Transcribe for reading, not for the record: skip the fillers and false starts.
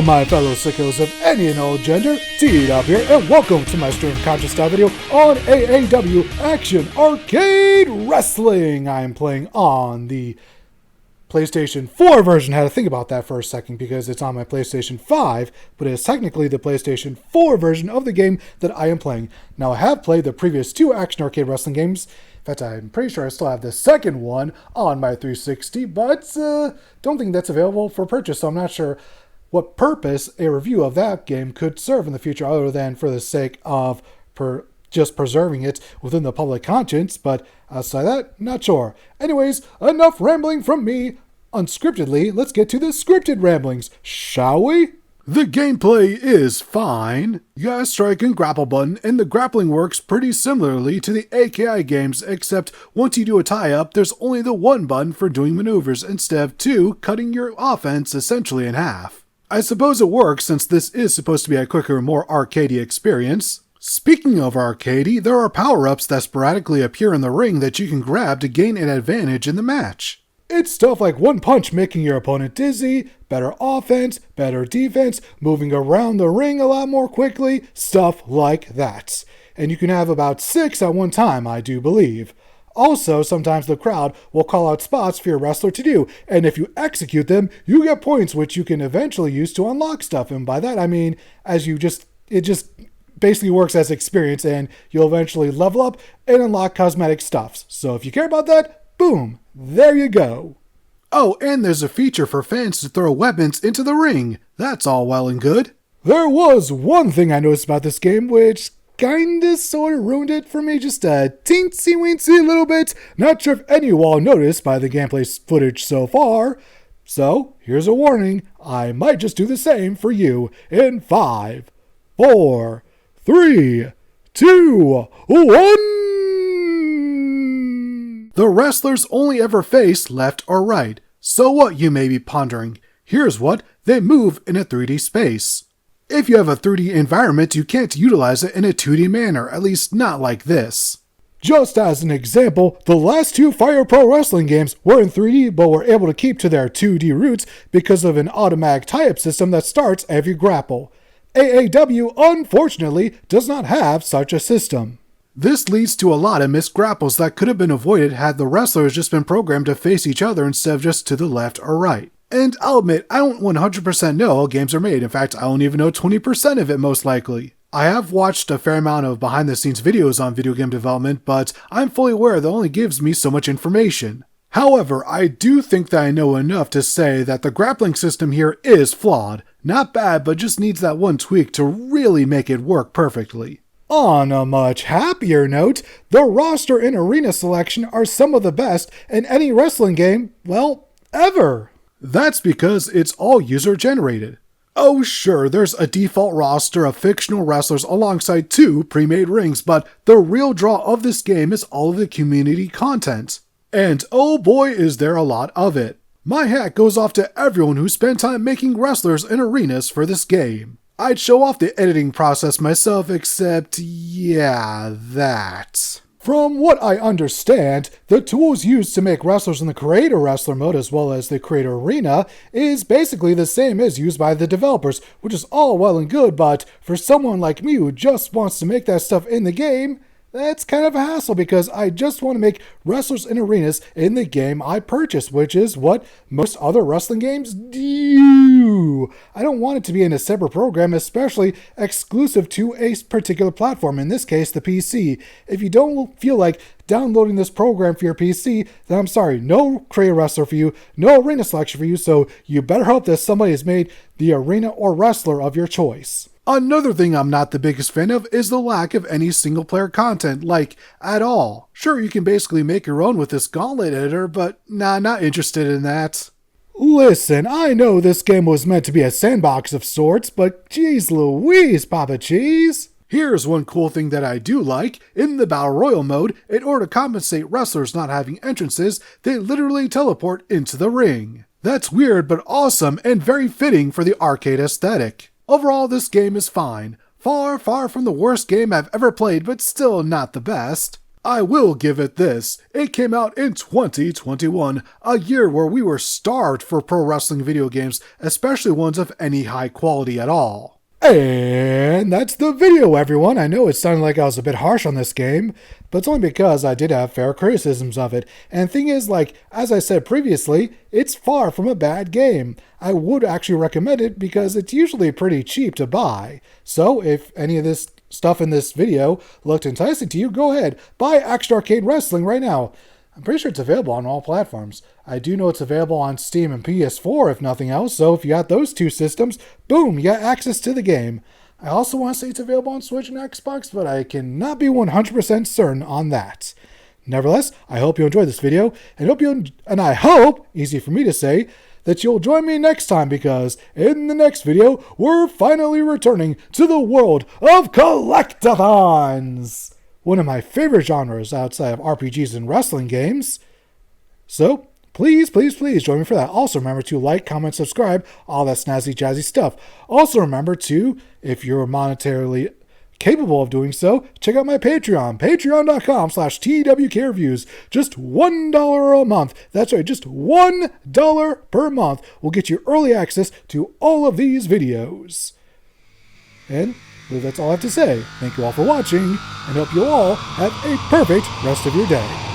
Hello my fellow sickos of any and all gender, TWK here, and welcome to my stream conscious style video on AAW Action Arcade Wrestling. I am playing on the PlayStation 4 version. I had to think about that for a second because it's on my PlayStation 5, but it is technically the PlayStation 4 version of the game that I am playing. Now I have played the previous two Action Arcade Wrestling games. In fact, I'm pretty sure I still have the second one on my 360, but don't think that's available for purchase, so I'm not sure what purpose a review of that game could serve in the future other than for the sake of just preserving it within the public conscience, but outside that, not sure. Anyways, enough rambling from me. Unscriptedly, let's get to the scripted ramblings, shall we? The gameplay is fine. You got a strike and grapple button, and the grappling works pretty similarly to the AKI games, except once you do a tie-up, there's only the one button for doing maneuvers instead of two, cutting your offense essentially in half. I suppose it works since this is supposed to be a quicker, more arcadey experience. Speaking of arcadey, there are power-ups that sporadically appear in the ring that you can grab to gain an advantage in the match. It's stuff like one punch making your opponent dizzy, better offense, better defense, moving around the ring a lot more quickly, stuff like that. And you can have about 6 at one time, I do believe. Also, sometimes the crowd will call out spots for your wrestler to do, and if you execute them, you get points which you can eventually use to unlock stuff. And by that I mean, it just basically works as experience, and you'll eventually level up and unlock cosmetic stuffs. So if you care about that, boom, there you go. Oh, and there's a feature for fans to throw weapons into the ring. That's all well and good. There was one thing I noticed about this game which kinda sorta ruined it for me, just a teensy-weensy little bit. Not sure if any of you all noticed by the gameplay footage so far. So, here's a warning. I might just do the same for you in 5, 4, 3, 2, 1. The wrestlers only ever face left or right. So what, you may be pondering? Here's what, they move in a 3D space. If you have a 3D environment, you can't utilize it in a 2D manner, at least not like this. Just as an example, the last two Fire Pro Wrestling games were in 3D but were able to keep to their 2D roots because of an automatic tie-up system that starts every grapple. AAW, unfortunately, does not have such a system. This leads to a lot of missed grapples that could have been avoided had the wrestlers just been programmed to face each other instead of just to the left or right. And I'll admit, I don't 100% know how games are made. In fact, I don't even know 20% of it most likely. I have watched a fair amount of behind-the-scenes videos on video game development, but I'm fully aware that only gives me so much information. However, I do think that I know enough to say that the grappling system here is flawed. Not bad, but just needs that one tweak to really make it work perfectly. On a much happier note, the roster and arena selection are some of the best in any wrestling game, well, ever. That's because it's all user-generated. Oh sure, there's a default roster of fictional wrestlers alongside 2 pre-made rings, but the real draw of this game is all of the community content. And oh boy is there a lot of it. My hat goes off to everyone who spent time making wrestlers and arenas for this game. I'd show off the editing process myself, except, yeah, that. From what I understand, the tools used to make wrestlers in the Creator Wrestler mode as well as the Creator Arena is basically the same as used by the developers, which is all well and good, but for someone like me who just wants to make that stuff in the game, that's kind of a hassle because I just want to make wrestlers and arenas in the game I purchased, which is what most other wrestling games do. I don't want it to be in a separate program, especially exclusive to a particular platform, in this case, the PC. If you don't feel like downloading this program for your PC, then I'm sorry, no Creator Wrestler for you, no arena selection for you, so you better hope that somebody has made the arena or wrestler of your choice. Another thing I'm not the biggest fan of is the lack of any single-player content, like, at all. Sure, you can basically make your own with this gauntlet editor, but nah, not interested in that. Listen, I know this game was meant to be a sandbox of sorts, but geez Louise, Papa Cheese. Here's one cool thing that I do like. In the Battle Royal mode, in order to compensate wrestlers not having entrances, they literally teleport into the ring. That's weird but awesome and very fitting for the arcade aesthetic. Overall, this game is fine. Far, far from the worst game I've ever played, but still not the best. I will give it this. It came out in 2021, a year where we were starved for pro wrestling video games, especially ones of any high quality at all. And that's the video, everyone. I know it sounded like I was a bit harsh on this game, but it's only because I did have fair criticisms of it. And the thing is, as I said previously, it's far from a bad game. I would actually recommend it because it's usually pretty cheap to buy. So if any of this stuff in this video looked enticing to you, go ahead, buy Action Arcade Wrestling right now. I'm pretty sure it's available on all platforms. I do know it's available on Steam and PS4 if nothing else, so if you got those two systems, boom, you got access to the game. I also want to say it's available on Switch and Xbox, but I cannot be 100% certain on that. Nevertheless, I hope you enjoyed this video, and I hope, easy for me to say, that you'll join me next time, because in the next video, we're finally returning to the world of collectathons! One of my favorite genres outside of RPGs and wrestling games. So, please join me for that. Also remember to like, comment, subscribe, all that snazzy jazzy stuff. Also remember to, if you're monetarily capable of doing so, check out my Patreon, patreon.com/TWK reviews. Just $1 a month. That's right, just $1 per month will get you early access to all of these videos. And that's all I have to say. Thank you all for watching, and hope you all have a perfect rest of your day.